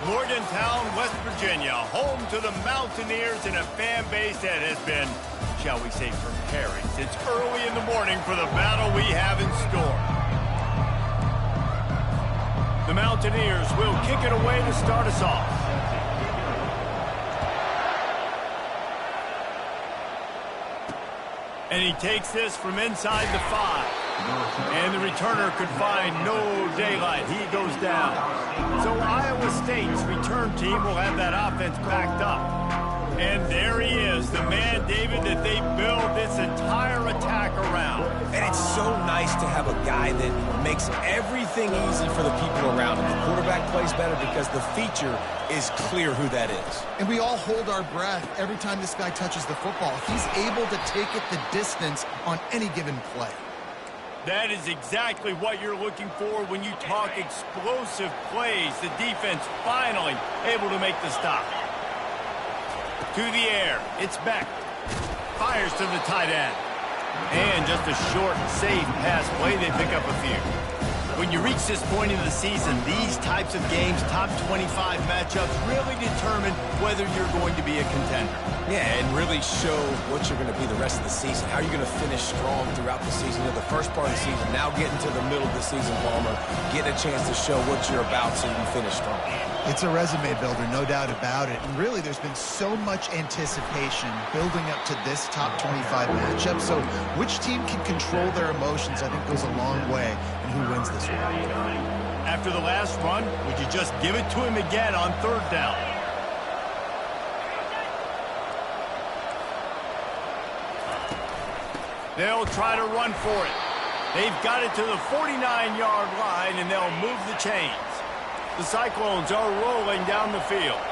Morgantown, West Virginia, home to the Mountaineers and a fan base that has been, shall we say, preparing since early in the morning for the battle we have in store. The Mountaineers will kick it away to start us off. And he takes this from inside the 5. And the returner could find no daylight. He goes down. So Iowa State's return team will have that offense backed up. And there he is, the man, David, that they build this entire attack around. And it's so nice to have a guy that makes everything easy for the people around him. The quarterback plays better because the feature is clear who that is. And we all hold our breath every time this guy touches the football. He's able to take it the distance on any given play. That is exactly what you're looking for when you talk explosive plays. The defense finally able to make the stop. To the air, it's Beck. Fires to the tight end. And just a short, safe pass play, they pick up a few. When you reach this point in the season, these types of games, top 25 matchups, really determine whether you're going to be a contender. Yeah, and really show what you're going to be the rest of the season. How are you going to finish strong throughout the season? You know, the first part of the season, now getting to the middle of the season, Palmer, getting a chance to show what you're about so you can finish strong. It's a resume builder, no doubt about it. And really, there's been so much anticipation building up to this top 25 matchup. So which team can control their emotions, I think, goes a long way in who wins this one. After the last run, would you just give it to him again on third down? They'll try to run for it. They've got it to the 49-yard line, and they'll move the chains. The Cyclones are rolling down the field.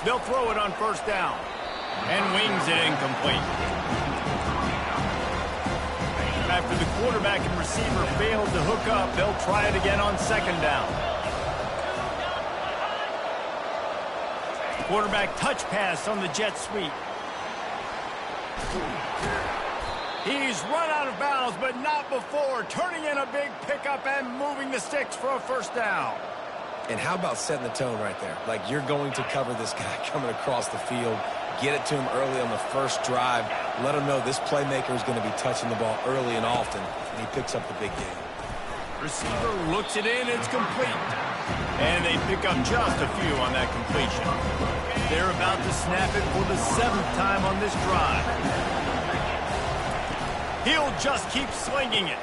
They'll throw it on first down. And wings it incomplete. After the quarterback and receiver failed to hook up, they'll try it again on second down. Quarterback touch pass on the jet sweep. He's run out of bounds, but not before turning in a big pickup and moving the sticks for a first down. And how about setting the tone right there? Like, you're going to cover this guy coming across the field. Get it to him early on the first drive. Let him know this playmaker is going to be touching the ball early and often, and he picks up the big game. Receiver looks it in, it's complete. And they pick up just a few on that completion. They're about to snap it for the 7th time on this drive. He'll just keep slinging it.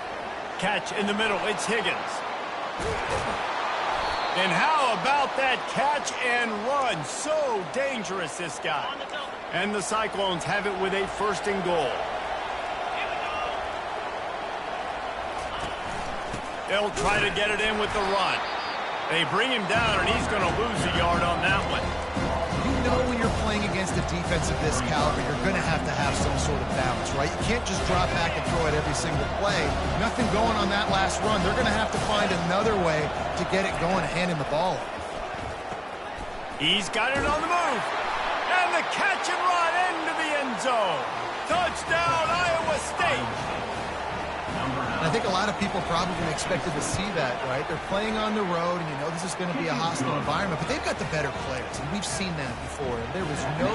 Catch in the middle, it's Higgins. And how about that catch and run? So dangerous, this guy. And the Cyclones have it with a 1st and goal. They'll try to get it in with the run. They bring him down, and he's going to lose a yard on that one. You know when you're playing against a defense of this caliber, you're going to have some sort of balance, right? You can't just drop back and throw it every single play. Nothing going on that last run. They're going to have to find another way to get it going and hand him the ball. He's got it on the move. And the catch and run into the end zone. Touchdown, Iowa State. I think a lot of people probably expected to see that, right? They're playing on the road, and you know this is going to be a hostile environment, but they've got the better players, and we've seen that before. And there was no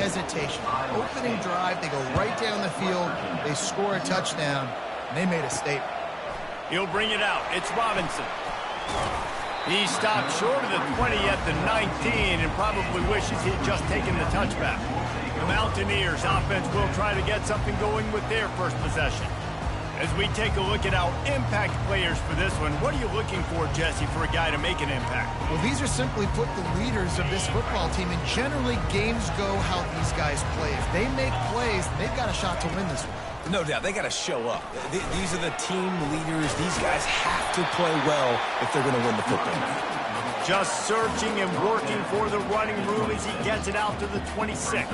hesitation. Opening drive, they go right down the field, they score a touchdown, and they made a statement. He'll bring it out. It's Robinson. He stopped short of the 20 at the 19 and probably wishes he'd just taken the touchback. The Mountaineers offense will try to get something going with their first possession. As we take a look at our impact players for this one, what are you looking for, Jesse, for a guy to make an impact? Well, these are simply put the leaders of this football team, and generally games go how these guys play. If they make plays, they've got a shot to win this one. No doubt, they got to show up. These are the team leaders. These guys have to play well if they're going to win the football game. Just searching and working for the running room as he gets it out to the 26.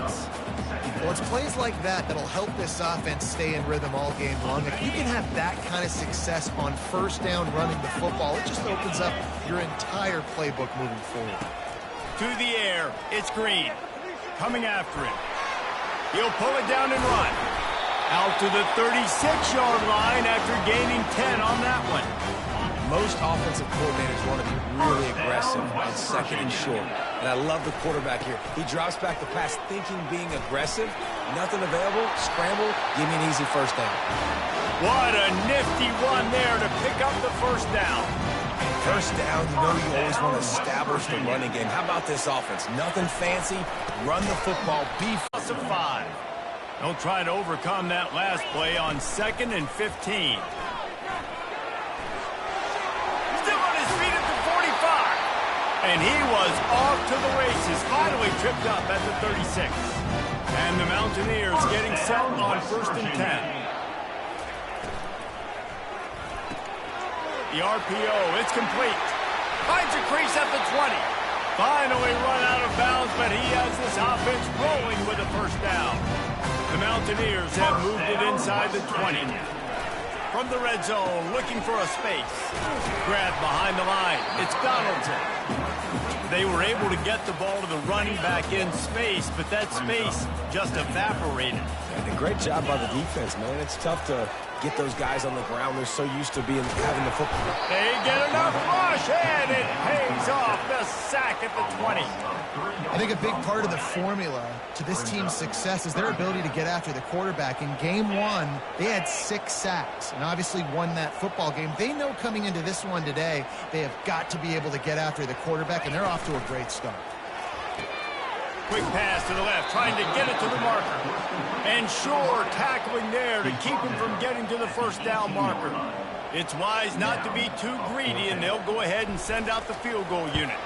Well, it's plays like that that'll help this offense stay in rhythm all game long. If you can have that kind of success on first down running the football, it just opens up your entire playbook moving forward. To the air, it's Green. Coming after him. He'll pull it down and run. Out to the 36-yard line after gaining 10 on that one. Most offensive coordinators want to be really aggressive on second and short. And I love the quarterback here. He drops back the pass thinking being aggressive. Nothing available. Scramble. Give me an easy first down. What a nifty run there to pick up the first down. First down, you know you always want to establish the running game. How about this offense? Nothing fancy. Run the football. Be of 5. They'll try to overcome that last play on 2nd and 15. Still on his feet at the 45. And he was off to the races. Finally tripped up at the 36. And the Mountaineers getting set on 1st and 10. The RPO, it's complete. Finds a crease at the 20. Finally run out of bounds, but he has this offense rolling with a first down. The Mountaineers have moved it inside the 20. From the red zone, looking for a space. Grab behind the line. It's Donaldson. They were able to get the ball to the running back in space, but that space just evaporated. And a great job by the defense, man. It's tough to get those guys on the ground. They're so used to having the football. They get enough rush, and it pays off. The sack at the 20. I think a big part of the formula to this team's success is their ability to get after the quarterback. In game 1, they had 6 sacks and obviously won that football game. They know coming into this one today, they have got to be able to get after the quarterback, and they're off to a great start. Quick pass to the left, trying to get it to the marker. And Shore tackling there to keep him from getting to the first down marker. It's wise not to be too greedy, and they'll go ahead and send out the field goal unit.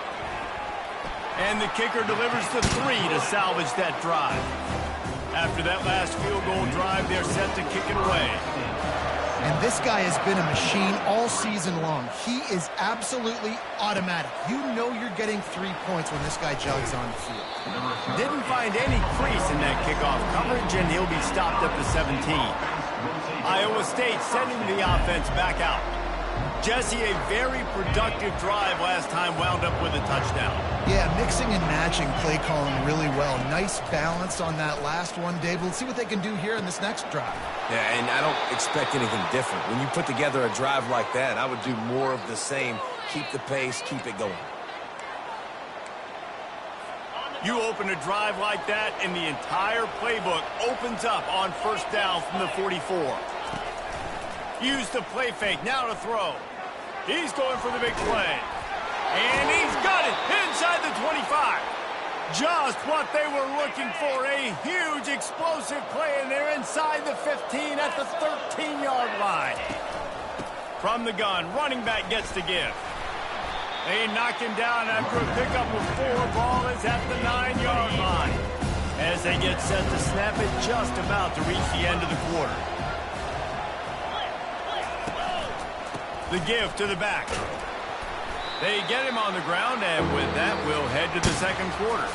And the kicker delivers the 3 to salvage that drive. After that last field goal drive, they're set to kick it away. And this guy has been a machine all season long. He is absolutely automatic. You know you're getting 3 points when this guy jogs on the field. Didn't find any crease in that kickoff coverage, and he'll be stopped at the 17. Iowa State sending the offense back out. Jesse, a very productive drive last time, wound up with a touchdown. Yeah, mixing and matching play calling really well. Nice balance on that last one, Dave. Let's see what they can do here in this next drive. Yeah, and I don't expect anything different. When you put together a drive like that, I would do more of the same. Keep the pace, keep it going. You open a drive like that, and the entire playbook opens up on first down from the 44. Use the play fake, now to throw. He's going for the big play. And he's got it inside the 25. Just what they were looking for, a huge explosive play, and they're inside the 15 at the 13-yard line. From the gun, running back gets the give. They knock him down after a pickup of 4. Ball is at the 9-yard line. As they get set to snap it, just about to reach the end of the quarter. The give to the back. They get him on the ground, and with that, we'll head to the second quarter.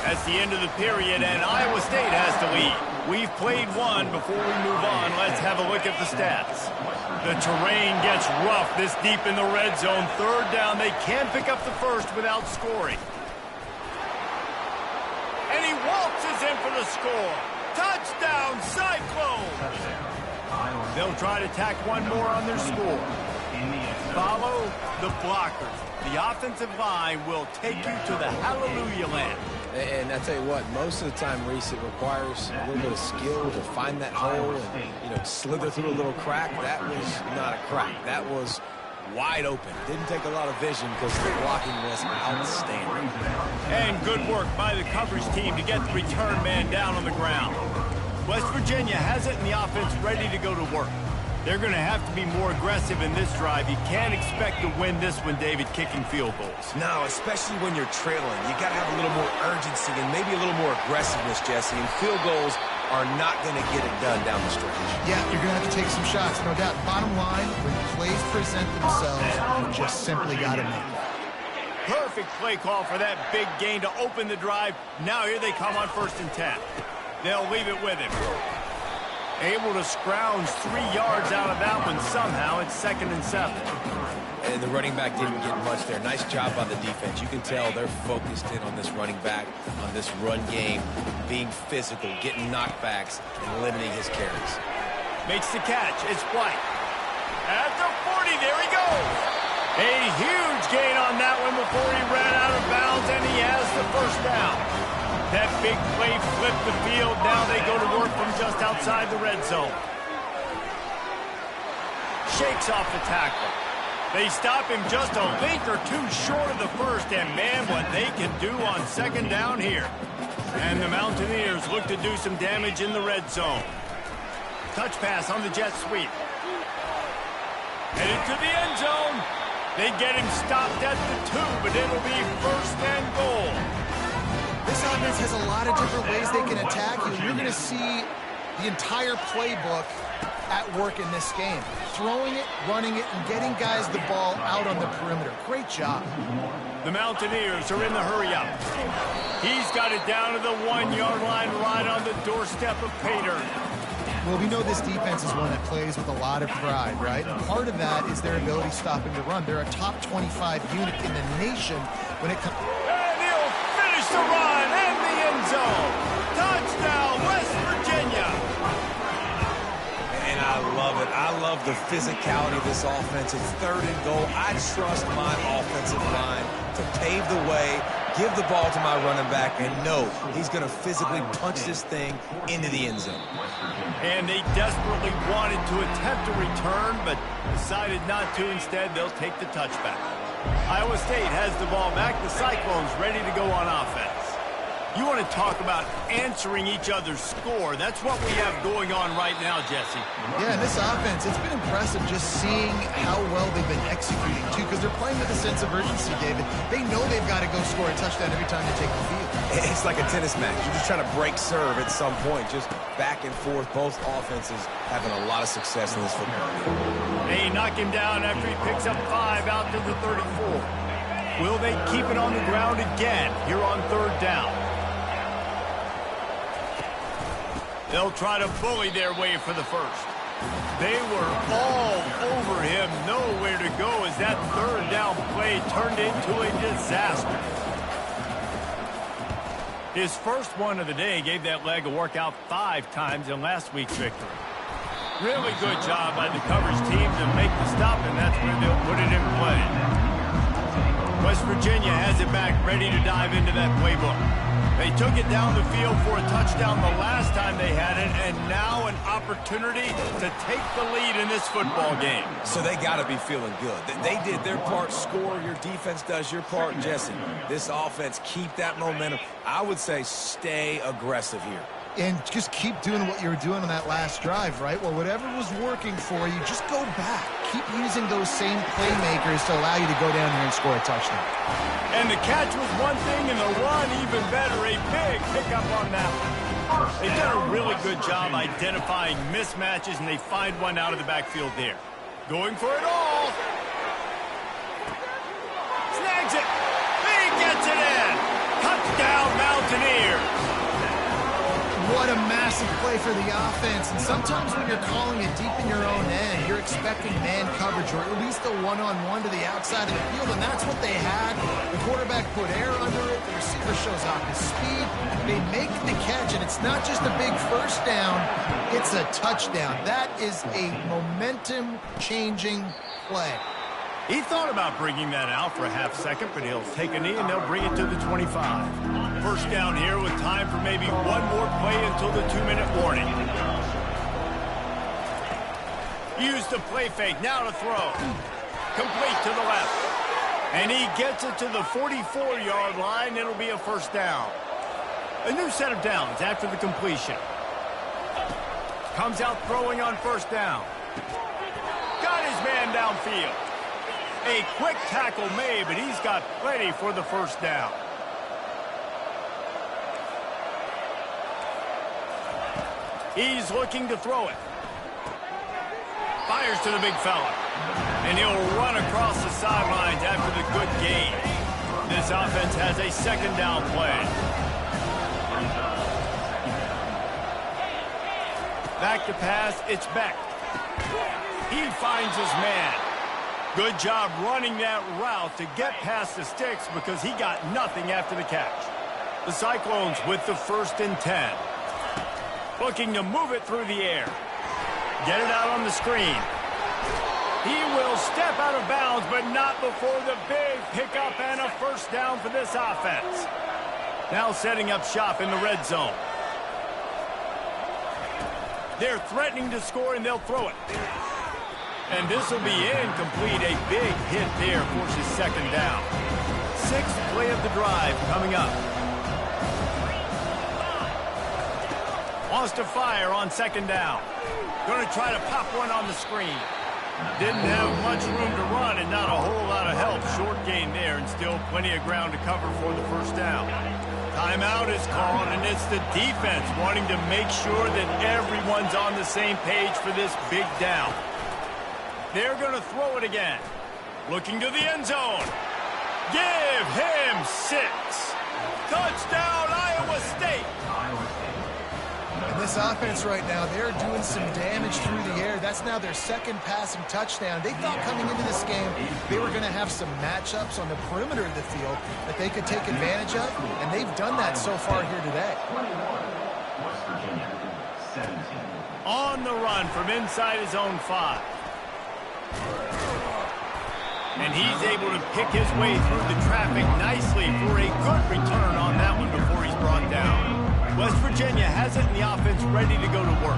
That's the end of the period, and Iowa State has to lead. We've played one. Before we move on, let's have a look at the stats. The terrain gets rough this deep in the red zone. Third down, they can't pick up the first without scoring. And he waltzes in for the score. Touchdown, Cyclones! They'll try to tack one more on their score. Follow the blockers. The offensive line will take you to the hallelujah land. And I tell you what, most of the time, Reese, it requires a little bit of skill to find that hole and, slither through a little crack. That was not a crack. That was wide open. Didn't take a lot of vision because the blocking was outstanding. And good work by the coverage team to get the return man down on the ground. West Virginia has it in the offense ready to go to work. They're going to have to be more aggressive in this drive. You can't expect to win this one, David, kicking field goals. No, especially when you're trailing. You got to have a little more urgency and maybe a little more aggressiveness, Jesse. And field goals are not going to get it done down the stretch. Yeah, you're going to have to take some shots, no doubt. Bottom line, when plays present themselves, you just simply got to make it. Perfect play call for that big gain to open the drive. Now here they come on 1st and 10. They'll leave it with him. Able to scrounge 3 yards out of that one somehow. It's 2nd and 7. And the running back didn't get much there. Nice job by the defense. You can tell they're focused in on this running back, on this run game, being physical, getting knockbacks, and limiting his carries. Makes the catch. It's White. At the 40, there he goes. A huge gain on that one before he ran out of bounds, and he has the first down. That big play flipped the field. Now they go to work from just outside the red zone. Shakes off the tackle. They stop him just a link or two short of the first, and man, what they can do on second down here. And the Mountaineers look to do some damage in the red zone. Touch pass on the jet sweep. Headed to the end zone. They get him stopped at the 2, but it'll be first and goal. This offense has a lot of different ways they can attack you. You're going to see the entire playbook at work in this game. Throwing it, running it, and getting guys the ball out on the perimeter. Great job. The Mountaineers are in the hurry-up. He's got it down to the 1-yard line right on the doorstep of Pater. Well, we know this defense is one that plays with a lot of pride, right? And part of that is their ability stopping the run. They're a top 25 unit in the nation when it comes... And he'll finish the run and the end zone. Touchdown, West Virginia. And I love it. I love the physicality of this offense. It's third and goal. I trust my offensive line to pave the way, give the ball to my running back, and know he's going to physically punch this thing into the end zone. And they desperately wanted to attempt a return, but decided not to. Instead, they'll take the touchback. Iowa State has the ball back. The Cyclones ready to go on offense. You want to talk about answering each other's score. That's what we have going on right now, Jesse. Yeah, and this offense, it's been impressive just seeing how well they've been executing, too, because they're playing with a sense of urgency, David. They know they've got to go score a touchdown every time they take the field. It's like a tennis match. You're just trying to break serve at some point, just back and forth. Both offenses having a lot of success in this football game. They knock him down after he picks up 5 out to the 34. Will they keep it on the ground again here on third down? They'll try to bully their way for the first. They were all over him. Nowhere to go as that third down play turned into a disaster. His first one of the day gave that leg a workout 5 times in last week's victory. Really good job by the coverage team to make the stop, and that's where they'll put it in play. West Virginia has it back, ready to dive into that playbook. They took it down the field for a touchdown the last time they had it, and now an opportunity to take the lead in this football game. So they got to be feeling good. They did their part, score. Your defense does your part, Jesse. This offense, keep that momentum. I would say stay aggressive here. And just keep doing what you were doing on that last drive, right? Well, whatever was working for you, just go back. Keep using those same playmakers to allow you to go down here and score a touchdown. And the catch was one thing, and the run even better. A big pickup on that one. They've done a really good job identifying mismatches, and they find one out of the backfield there. Going for it all. Snags it. He gets it in. Touchdown, Mountaineers. What a massive play for the offense. And sometimes when you're calling it deep in your own end, you're expecting man coverage or at least a one-on-one to the outside of the field, and that's what they had. The quarterback put air under it. The receiver shows off his speed. They make the catch, and it's not just a big first down. It's a touchdown. That is a momentum-changing play. He thought about bringing that out for a half second, but he'll take a knee and they'll bring it to the 25. First down here with time for maybe one more play until the 2-minute warning. Use the play fake, now to throw. Complete to the left. And he gets it to the 44-yard line. It'll be a first down. A new set of downs after the completion. Comes out throwing on first down. Got his man downfield. A quick tackle made, but he's got plenty for the first down. He's looking to throw it. Fires to the big fella. And he'll run across the sidelines after the good gain. This offense has a second down play. Back to pass, it's Beck. He finds his man. Good job running that route to get past the sticks because he got nothing after the catch. The Cyclones with the 1st and 10. Looking to move it through the air. Get it out on the screen. He will step out of bounds, but not before the big pickup and a first down for this offense. Now setting up shop in the red zone. They're threatening to score, and they'll throw it. And this will be incomplete. A big hit there forces second down. Sixth play of the drive coming up. Wants to fire on second down. Going to try to pop one on the screen. Didn't have much room to run and not a whole lot of help. Short gain there and still plenty of ground to cover for the first down. Timeout is called, and it's the defense wanting to make sure that everyone's on the same page for this big down. They're going to throw it again. Looking to the end zone. Give him 6. Touchdown, Iowa State. And this offense right now, they're doing some damage through the air. That's now their second passing touchdown. They thought coming into this game they were going to have some matchups on the perimeter of the field that they could take advantage of, and they've done that so far here today. On the run from inside his own 5. And he's able to pick his way through the traffic nicely for a good return on that one before he's brought down. West Virginia has it in the offense ready to go to work.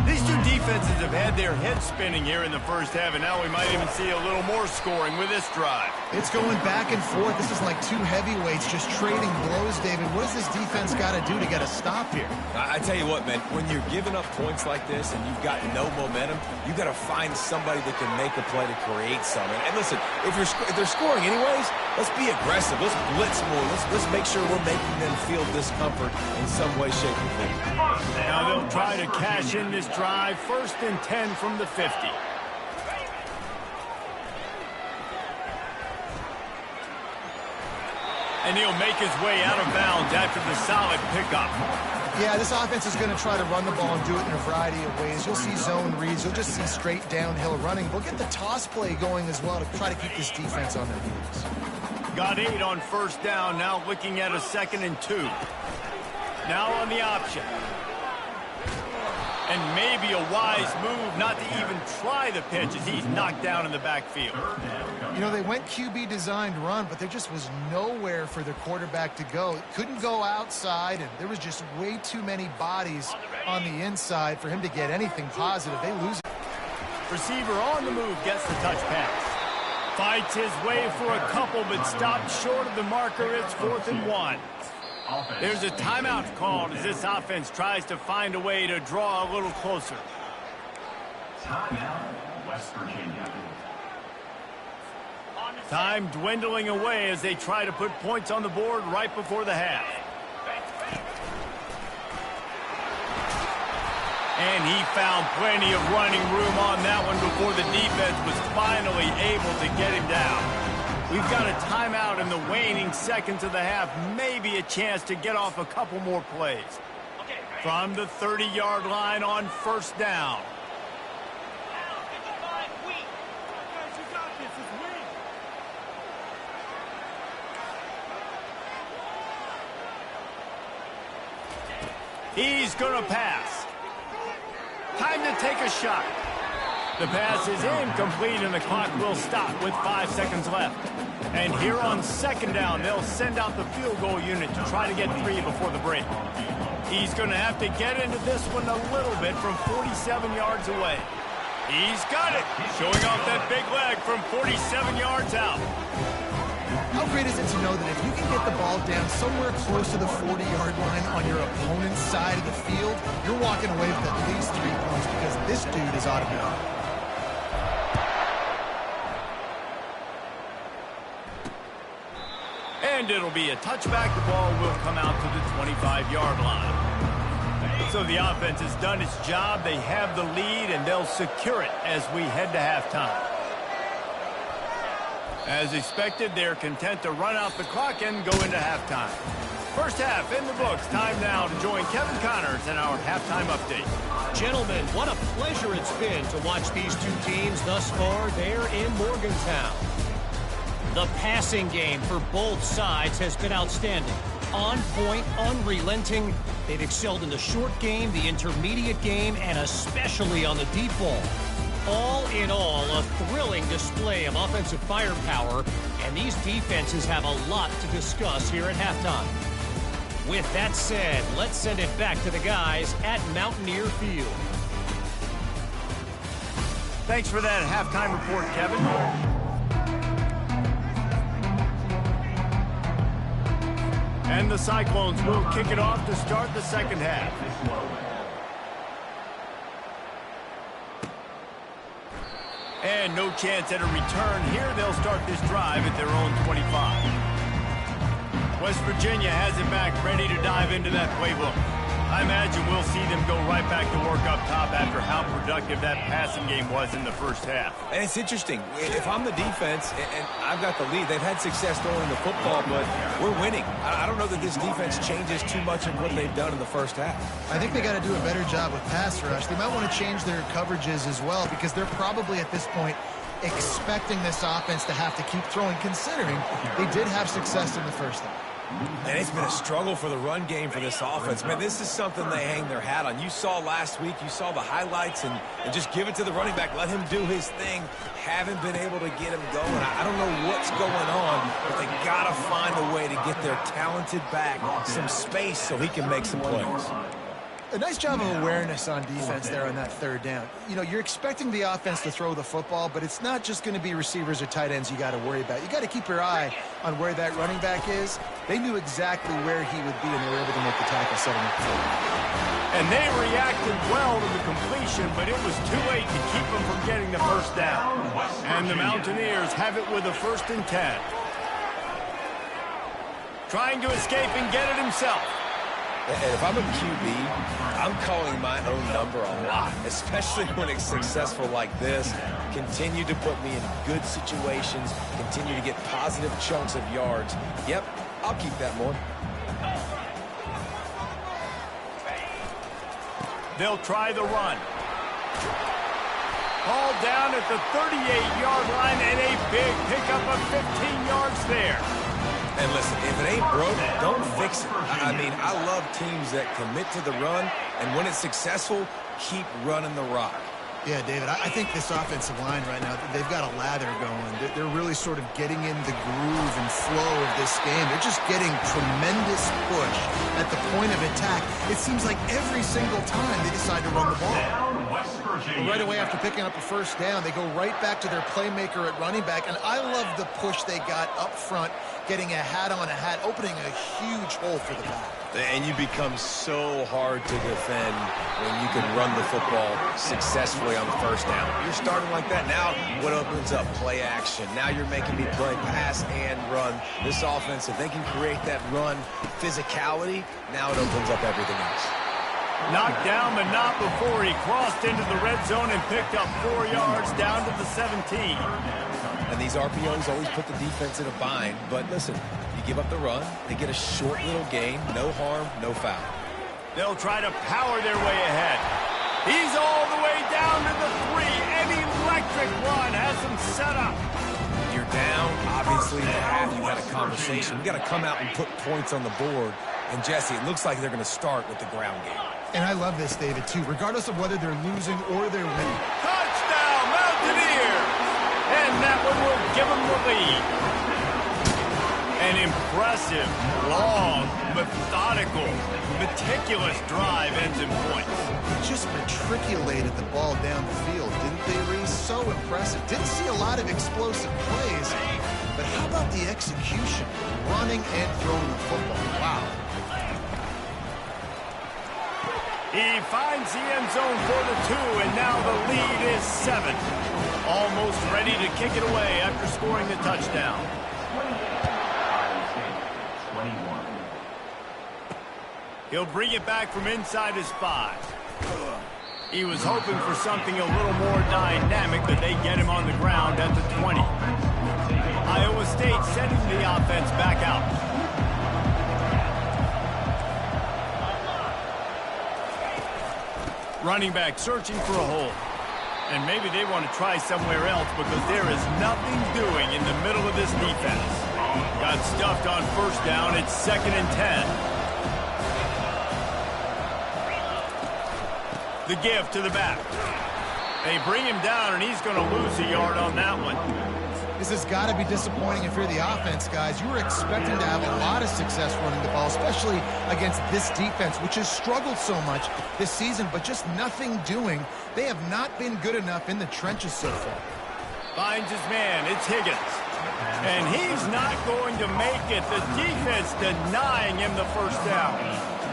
These two defenses have had their heads spinning here in the first half, and now we might even see a little more scoring with this drive. It's going back and forth. This is like two heavyweights just trading blows, David. What does this defense got to do to get a stop here? I tell you what, man, when you're giving up points like this and you've got no momentum, you've got to find somebody that can make a play to create something. And listen, if they're scoring anyways, let's be aggressive. Let's blitz more. Let's make sure we're making them feel discomfort in some way, shape, or form. Now they'll try to cash in this drive. 1st and 10 from the 50. And he'll make his way out of bounds after the solid pickup. Yeah, this offense is going to try to run the ball and do it in a variety of ways. You'll see zone reads. You'll just see straight downhill running. We'll get the toss play going as well to try to keep this defense on their heels. Got 8 on first down. Now looking at a 2nd and 2. Now on the option. And maybe a wise move not to even try the pitch as he's knocked down in the backfield. You know, they went QB designed run, but there just was nowhere for their quarterback to go. It couldn't go outside, and there was just way too many bodies on the inside for him to get anything positive. They lose it. Receiver on the move gets the touch pass. Fights his way for a couple, but stopped short of the marker. It's 4th and 1. There's a timeout called as this offense tries to find a way to draw a little closer. Timeout, West Virginia. Time dwindling away as they try to put points on the board right before the half. And he found plenty of running room on that one before the defense was finally able to get him down. We've got a timeout in the waning seconds of the half. Maybe a chance to get off a couple more plays. From the 30-yard line on first down. He's going to pass. Time to take a shot. The pass is incomplete, and the clock will stop with 5 seconds left. And here on second down, they'll send out the field goal unit to try to get 3 before the break. He's going to have to get into this one a little bit from 47 yards away. He's got it, showing off that big leg from 47 yards out. How great is it to know that if you can get the ball down somewhere close to the 40-yard line on your opponent's side of the field, you're walking away with at least 3 points because this dude is automatic. And it'll be a touchback. The ball will come out to the 25-yard line. So the offense has done its job. They have the lead, and they'll secure it as we head to halftime. As expected, they're content to run out the clock and go into halftime. First half in the books. Time now to join Kevin Connors in our halftime update. Gentlemen, what a pleasure it's been to watch these two teams thus far there in Morgantown. The passing game for both sides has been outstanding. On point, unrelenting. They've excelled in the short game, the intermediate game, and especially on the deep ball. All in all, a thrilling display of offensive firepower, and these defenses have a lot to discuss here at halftime. With that said, let's send it back to the guys at Mountaineer Field. Thanks for that halftime report, Kevin. And the Cyclones will kick it off to start the second half. And no chance at a return here. They'll start this drive at their own 25. West Virginia has it back, ready to dive into that playbook. I imagine we'll see them go right back to work up top after how productive that passing game was in the first half. And it's interesting. If I'm the defense and I've got the lead, they've had success throwing the football, but we're winning. I don't know that this defense changes too much of what they've done in the first half. I think they got to do a better job with pass rush. They might want to change their coverages as well because they're probably at this point expecting this offense to have to keep throwing, considering they did have success in the first half. And it's been a struggle for the run game for this offense. Man, this is something they hang their hat on. You saw last week, you saw the highlights, and just give it to the running back. Let him do his thing. Haven't been able to get him going. I don't know what's going on, but they got to find a way to get their talented back some space so he can make some plays. A nice job of awareness on defense there on that third down. You know, you're expecting the offense to throw the football, but it's not just going to be receivers or tight ends you got to worry about. You got to keep your eye on where that running back is. They knew exactly where he would be, and they were able to make the tackle, setting up the field. And they reacted well to the completion, but it was too late to keep them from getting the first down. And the Mountaineers have it with a 1st and 10. Trying to escape and get it himself. And if I'm a QB, I'm calling my own number a lot, especially when it's successful like this. Continue to put me in good situations, continue to get positive chunks of yards. Yep, I'll keep that more. They'll try the run. Ball down at the 38-yard line and a big pickup of 15 yards there. And listen, if it ain't broke, don't fix it. I mean, I love teams that commit to the run, and when it's successful, keep running the rock. Yeah, David, I think this offensive line right now, they've got a lather going. They're really sort of getting in the groove and flow of this game. They're just getting tremendous push at the point of attack. It seems like every single time they decide to run the ball. Well, right away after picking up a first down, they go right back to their playmaker at running back, and I love the push they got up front, getting a hat on a hat, opening a huge hole for the back. And you become so hard to defend when you can run the football successfully on the first down. You're starting like that. Now what opens up? Play action. Now you're making me play pass and run. This offense, if they can create that run physicality, now it opens up everything else. Knocked down, but not before he crossed into the red zone and picked up 4 yards down to the 17. And these RPOs always put the defense in a bind. But listen, you give up the run, they get a short little gain, no harm, no foul. They'll try to power their way ahead. He's all the way down to the 3. An electric run has him set up. You're down, obviously, to have you had a conversation. You got to come out and put points on the board. And Jesse, it looks like they're going to start with the ground game. And I love this, David, too, regardless of whether they're losing or they're winning. Touchdown, Mountaineers! And that one will give them the lead. An impressive, long, methodical, meticulous drive ends in points. They just matriculated the ball down the field, didn't they, Reese? So impressive. Didn't see a lot of explosive plays, but how about the execution? Running and throwing the football. Wow. He finds the end zone for the 2, and now the lead is 7. Almost ready to kick it away after scoring the touchdown. He'll bring it back from inside his 5. He was hoping for something a little more dynamic, but they get him on the ground at the 20. Iowa State sending the offense back out. Running back searching for a hole. And maybe they want to try somewhere else because there is nothing doing in the middle of this defense. Got stuffed on first down. It's 2nd and 10. The give to the back. They bring him down, and he's going to lose a yard on that one. This has got to be disappointing if you're the offense, guys. You were expecting to have a lot of success running the ball, especially against this defense, which has struggled so much this season, but just nothing doing. They have not been good enough in the trenches so far. Finds his man. It's Higgins. And he's not going to make it. The defense denying him the first down.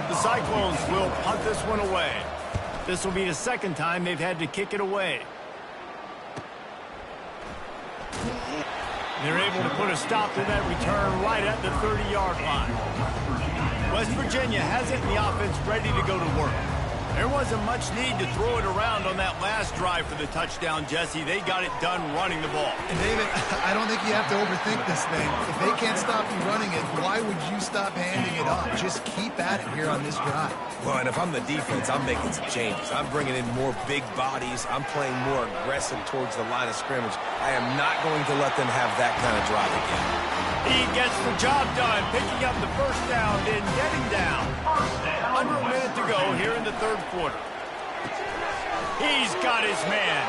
The Cyclones will punt this one away. This will be the second time they've had to kick it away. They're able to put a stop to that return right at the 30-yard line. West Virginia has it in the offense ready to go to work. There wasn't much need to throw it around on that last drive for the touchdown, Jesse. They got it done running the ball. And David, I don't think you have to overthink this thing. If they can't stop you running it, why would you stop handing it off? Just keep at it here on this drive. Well, and if I'm the defense, I'm making some changes. I'm bringing in more big bodies. I'm playing more aggressive towards the line of scrimmage. I am not going to let them have that kind of drive again. He gets the job done, picking up the first down and getting down. Under a minute to go here in the third quarter. He's got his man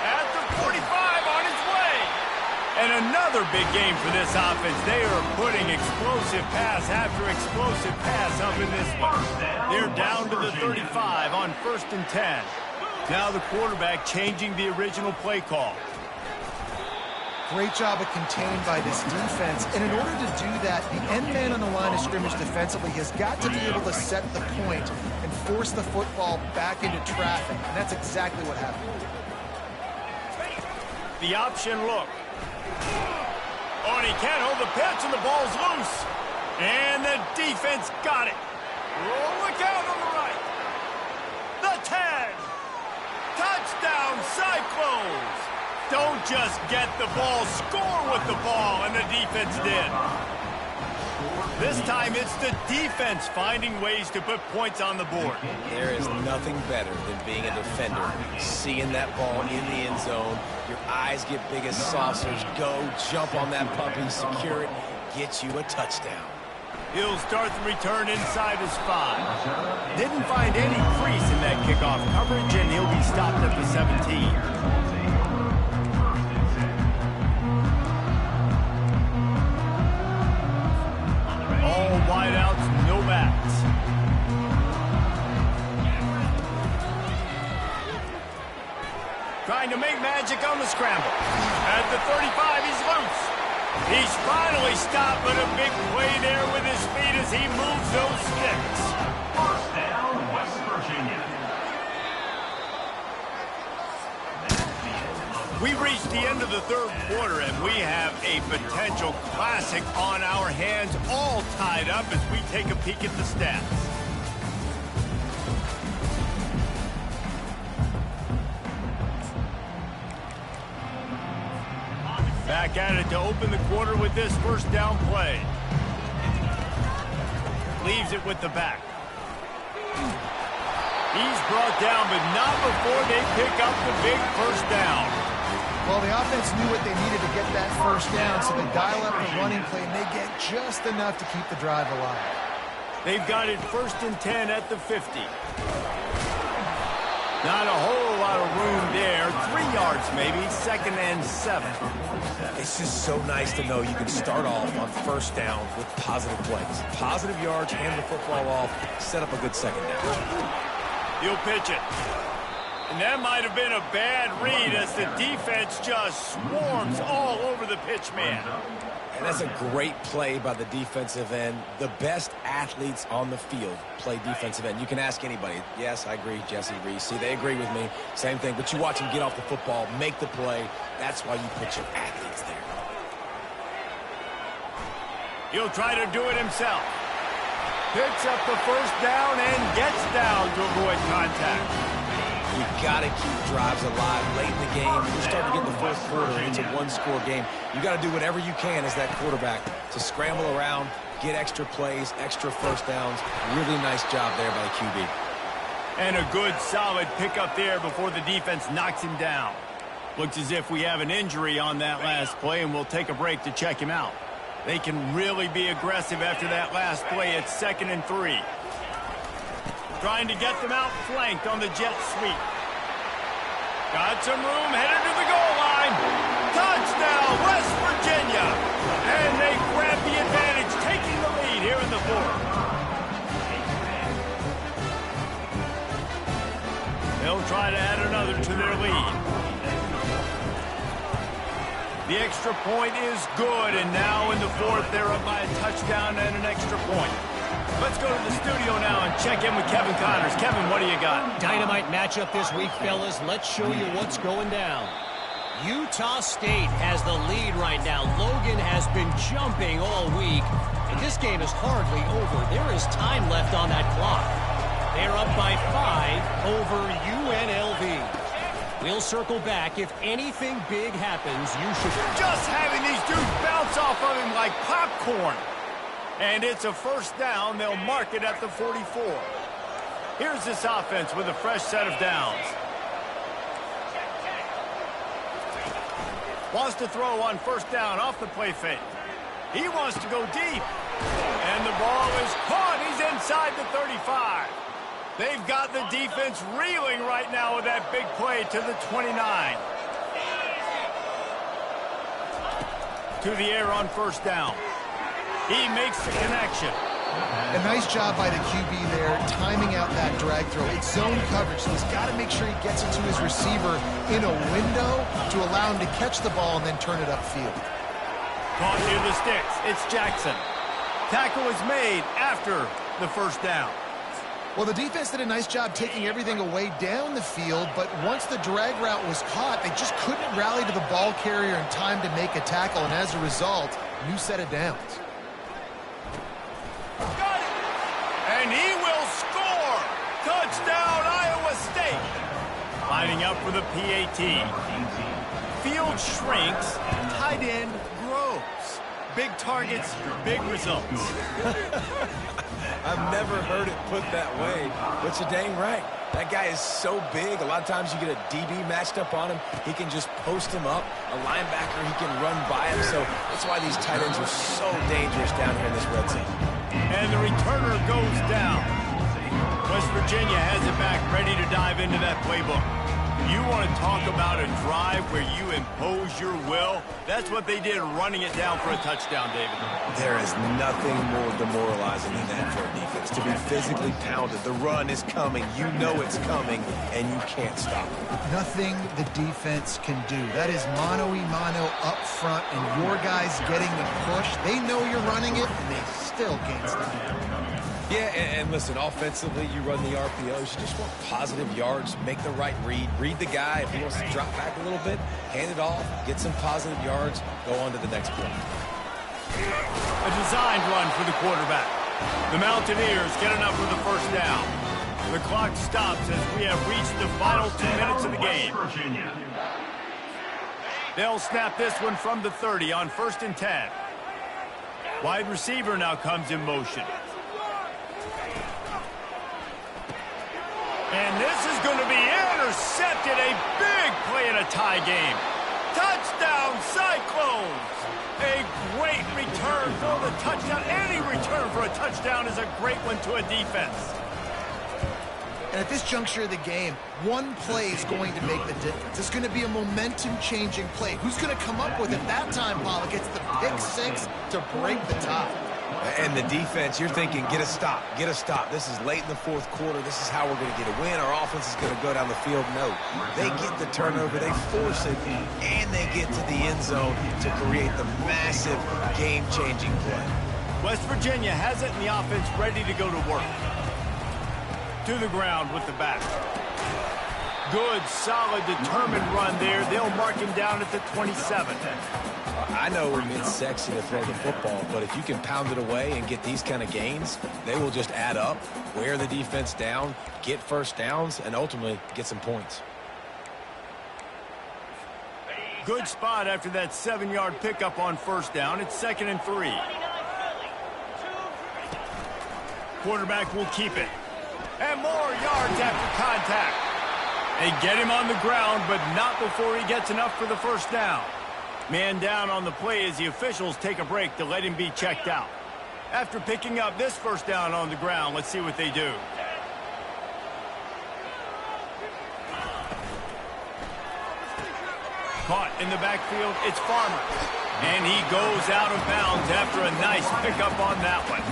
at the 45 on his way. And another big game for this offense. They are putting explosive pass after explosive pass up in this one. They're down to the 35 on 1st and 10. Now the quarterback changing the original play call. Great job of contained by this defense. And in order to do that, the end man on the line of scrimmage defensively has got to be able to set the point and force the football back into traffic. And that's exactly what happened. The option look. Oh, and he can't hold the pitch, and the ball's loose. And the defense got it. Oh, look out on the right. The 10. Touchdown, Cyclones. Don't just get the ball, score with the ball, and the defense did. This time it's the defense finding ways to put points on the board. There is nothing better than being a defender, seeing that ball in the end zone. Your eyes get big as saucers. Go, jump on that puppy, secure it, get you a touchdown. He'll start the return inside his 5. Didn't find any crease in that kickoff coverage, and he'll be stopped at the 17. All wideouts, no backs. Trying to make magic on the scramble. At the 35, he's loose. He's finally stopped, but a big play there with his feet as he moves those sticks. First down, West Virginia. We've reached the end of the third quarter, and we have a potential classic on our hands, all tied up as we take a peek at the stats. Back at it to open the quarter with this first down play. Leaves it with the back. He's brought down, but not before they pick up the big first down. Well, the offense knew what they needed to get that first down, so they dial up the running play, and they get just enough to keep the drive alive. They've got it 1st and 10 at the 50. Not a whole lot of room there. 3 yards maybe, 2nd and 7. It's just so nice to know you can start off on first down with positive plays. Positive yards, hand the football off, set up a good second down. He'll pitch it. And that might have been a bad read as the defense just swarms all over the pitch man. And that's a great play by the defensive end. The best athletes on the field play defensive end. You can ask anybody. Yes, I agree, Jesse Reese. See, they agree with me. Same thing. But you watch them get off the football, make the play. That's why you put your athletes there. He'll try to do it himself. Picks up the first down and gets down to avoid contact. You got to keep drives alive late in the game. You're starting to get in the fourth quarter. It's a one-score game. You got to do whatever you can as that quarterback to scramble around, get extra plays, extra first downs. Really nice job there by the QB. And a good, solid pickup there before the defense knocks him down. Looks as if we have an injury on that last play, and we'll take a break to check him out. They can really be aggressive after that last play. It's 2nd and 3. Trying to get them out flanked on the jet sweep. Got some room, headed to the goal line. Touchdown, West Virginia. And they grab the advantage, taking the lead here in the fourth. They'll try to add another to their lead. The extra point is good, and now in the fourth, they're up by a touchdown and an extra point. Let's go to the studio now and check in with Kevin Connors. Kevin, what do you got? Dynamite matchup this week, fellas. Let's show you what's going down. Utah State has the lead right now. Logan has been jumping all week, and this game is hardly over. There is time left on that clock. They're up by 5 over UNLV. We'll circle back. If anything big happens, you should... Just having these dudes bounce off of him like popcorn. And it's a first down. They'll mark it at the 44. Here's this offense with a fresh set of downs. Wants to throw on first down off the play fake. He wants to go deep. And the ball is caught. He's inside the 35. They've got the defense reeling right now with that big play to the 29. To the air on first down. He makes the connection. A nice job by the QB there, timing out that drag throw. It's zone coverage, so he's got to make sure he gets it to his receiver in a window to allow him to catch the ball and then turn it upfield. Caught near the sticks. It's Jackson. Tackle is made after the first down. Well, the defense did a nice job taking everything away down the field, but once the drag route was caught, they just couldn't rally to the ball carrier in time to make a tackle, and as a result, new set of downs. Got it! And he will score! Touchdown, Iowa State! Lining up for the PAT. Field shrinks, tight end grows. Big targets, big results. I've never heard it put that way, but you're dang right. That guy is so big. A lot of times you get a DB matched up on him. He can just post him up. A linebacker, he can run by him. So that's why these tight ends are so dangerous down here in this red zone. And the returner goes down. West Virginia has it back, ready to dive into that playbook. You want to talk about a drive where you impose your will? That's what they did, running it down for a touchdown, David. There is nothing more demoralizing than that for a defense. To be physically pounded. The run is coming. You know it's coming, and you can't stop it. Nothing the defense can do. That is mano-a-mano up front, and your guys getting the push. They know you're running it, and they still can't stop it. Yeah, and listen, offensively, you run the RPOs. You just want positive yards, make the right read. Read the guy. If he wants to drop back a little bit, hand it off, get some positive yards, go on to the next play. A designed run for the quarterback. The Mountaineers get enough for the first down. The clock stops as we have reached the final 2 minutes of the game. They'll snap this one from the 30 on 1st and 10. Wide receiver now comes in motion. And this is going to be intercepted. A big play in a tie game. Touchdown, Cyclones. A great return for the touchdown. Any return for a touchdown is a great one to a defense. And at this juncture of the game, one play is going to make the difference. It's going to be a momentum-changing play. Who's going to come up with it that time, Pollock? It's the pick six to break the tie. And the defense, you're thinking, get a stop, get a stop. This is late in the fourth quarter. This is how we're going to get a win. Our offense is going to go down the field. No, they get the turnover, they force it, and they get to the end zone to create the massive game-changing play. West Virginia has it in the offense ready to go to work. To the ground with the back. Good, solid, determined run there. They'll mark him down at the 27. I know it's sexy to throw the football, but if you can pound it away and get these kind of gains, they will just add up, wear the defense down, get first downs, and ultimately get some points. Good spot after that 7-yard pickup on first down. It's 2nd and 3. Quarterback will keep it. And more yards after contact. They get him on the ground, but not before he gets enough for the first down. Man down on the play as the officials take a break to let him be checked out. After picking up this first down on the ground, let's see what they do. Caught in the backfield, it's Farmer. And he goes out of bounds after a nice pickup on that one.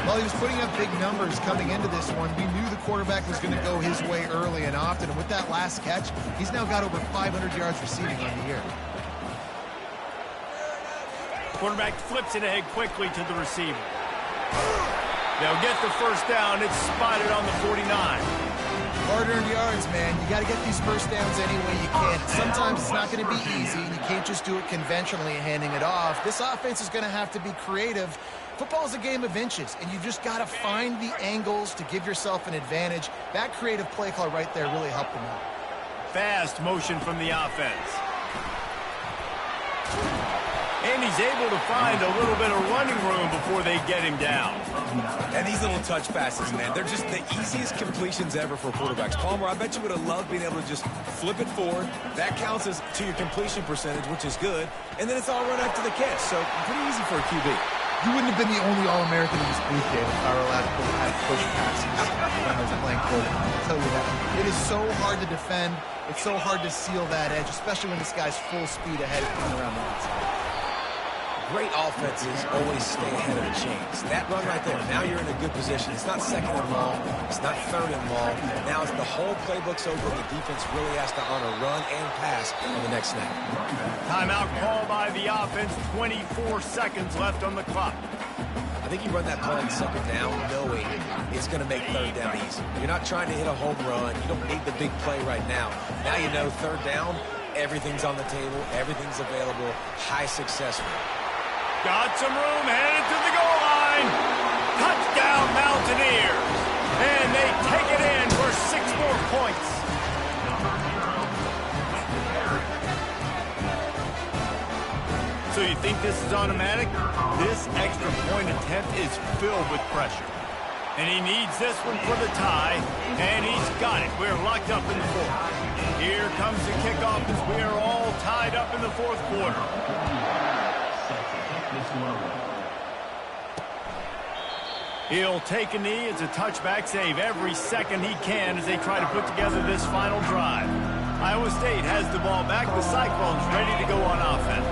Well, he was putting up big numbers coming into this one. We knew the quarterback was going to go his way early and often. And with that last catch, he's now got over 500 yards receiving on the year. Quarterback flips it ahead quickly to the receiver. They'll get the first down. It's spotted on the 49. Hard-earned yards, man. You got to get these first downs any way you can. Sometimes it's not going to be easy, and you can't just do it conventionally handing it off. This offense is going to have to be creative. Football is a game of inches, and you've just got to find the angles to give yourself an advantage. That creative play call right there really helped them out. Fast motion from the offense. And he's able to find a little bit of running room before they get him down. And these little touch passes, man, they're just the easiest completions ever for quarterbacks. Palmer, I bet you would have loved being able to just flip it forward. That counts as to your completion percentage, which is good. And then it's all run after the catch, so pretty easy for a QB. You wouldn't have been the only All-American in this booth game if I were allowed to have push passes when I was playing quarterback. I'll tell you that. It is so hard to defend. It's so hard to seal that edge, especially when this guy's full speed ahead coming around the outside. Great offenses always stay ahead of the chains. That run right there, now you're in a good position. It's not second and long. It's not third and long. Now it's the whole playbook's open. The defense really has to honor run and pass on the next snap. Timeout call by the offense. 24 seconds left on the clock. I think you run that play on second down knowing it's going to make third down easy. You're not trying to hit a home run. You don't need the big play right now. Now you know third down, everything's on the table, everything's available, high success rate. Got some room, headed to the goal line. Touchdown, Mountaineers. And they take it in for 6 more points. So you think this is automatic? This extra point attempt is filled with pressure. And he needs this one for the tie, and he's got it. We're locked up in the fourth. Here comes the kickoff as we are all tied up in the fourth quarter. He'll take a knee. It's a touchback save every second he can as they try to put together this final drive. Iowa State has the ball back. The Cyclones ready to go on offense.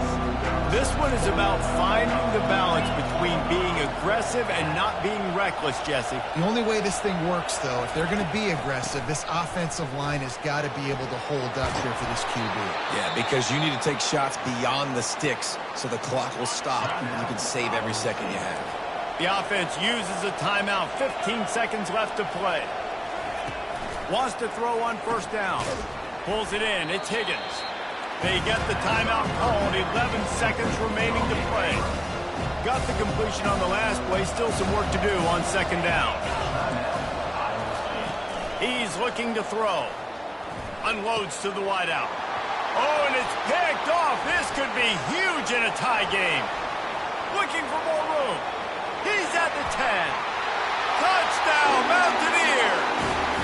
This one is about finding the balance between being aggressive and not being reckless, Jesse. The only way this thing works, though, if they're going to be aggressive, this offensive line has got to be able to hold up here for this QB. Yeah, because you need to take shots beyond the sticks so the clock will stop and you can save every second you have. The offense uses a timeout. 15 seconds left to play. Wants to throw on first down. Pulls it in. It's Higgins. They get the timeout called. 11 seconds remaining to play. Got the completion on the last play. Still some work to do on second down. He's looking to throw. Unloads to the wideout. Oh, and it's picked off. This could be huge in a tie game. Looking for more room. He's at the 10. Touchdown, Mountaineers.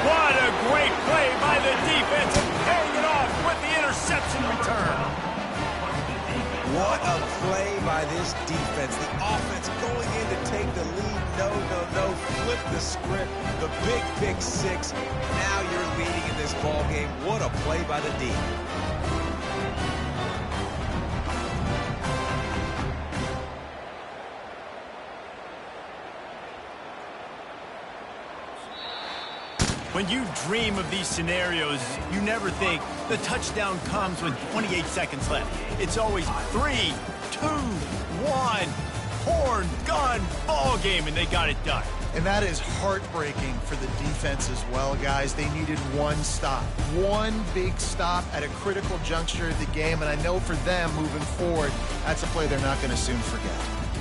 What a great play by the defense and paying it off with the interception return. What a play by this defense. The offense going in to take the lead. No. Flip the script. The big pick six. Now you're leading in this ball game. What a play by the D. When you dream of these scenarios, you never think the touchdown comes with 28 seconds left. It's always 3, 2, 1, horn, gun, ball game, and they got it done. And that is heartbreaking for the defense as well, guys. They needed one stop, one big stop at a critical juncture of the game, and I know for them moving forward, that's a play they're not going to soon forget.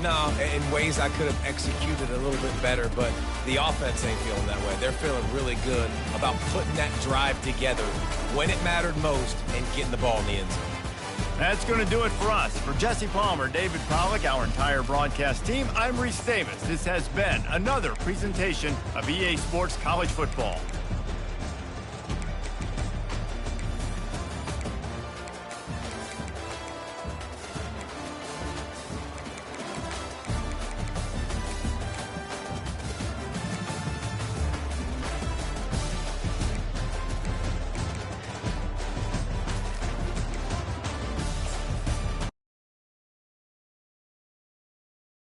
No, in ways I could have executed a little bit better, but the offense ain't feeling that way. They're feeling really good about putting that drive together when it mattered most and getting the ball in the end zone. That's going to do it for us. For Jesse Palmer, David Pollack, our entire broadcast team, I'm Reese Davis. This has been another presentation of EA Sports College Football.